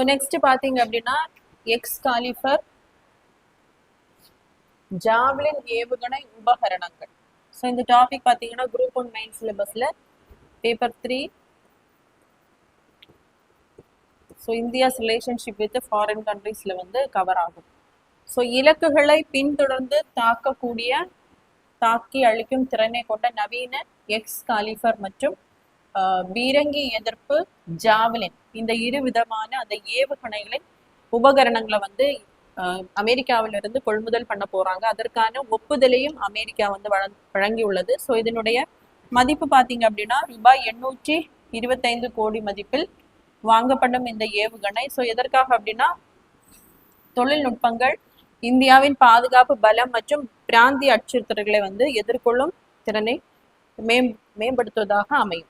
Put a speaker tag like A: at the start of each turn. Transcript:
A: Next பாத்தீங்க அப்படின்னா X calibre javelin ஏவுகணை உபகரணங்கள். ஸோ இந்த டாபிக் பார்த்தீங்கன்னா குரூப் 1 மெயின் சிலபஸ்ல paper 3. So India's relationship with foreign கண்ட்ரீஸ்ல வந்து கவர் ஆகும். ஸோ இலக்குகளை பின்தொடர்ந்து தாக்கி அழிக்கும் திறனை கொண்ட நவீன எக்ஸ் காலிஃபர் மற்றும் பீரங்கி எதிர்ப்பு ஜாவலின் இந்த இரு விதமான அந்த ஏவுகணைகளின் உபகரணங்களை வந்து அமெரிக்காவிலிருந்து கொள்முதல் பண்ண போறாங்க. அதற்கான ஒப்புதலையும் அமெரிக்கா வந்து வழங்கி உள்ளது. ஸோ இதனுடைய மதிப்பு பார்த்தீங்க அப்படின்னா ரூபாய் 825 கோடி மதிப்பில் வாங்கப்படும் இந்த ஏவுகணை. ஸோ எதற்காக அப்படின்னா தொழில்நுட்பங்கள் இந்தியாவின் பாதுகாப்பு பலம் மற்றும் பிராந்திய அச்சுறுத்தல்களை வந்து எதிர்கொள்ளும் திறனை மேம்படுத்துவதாக அமையும்.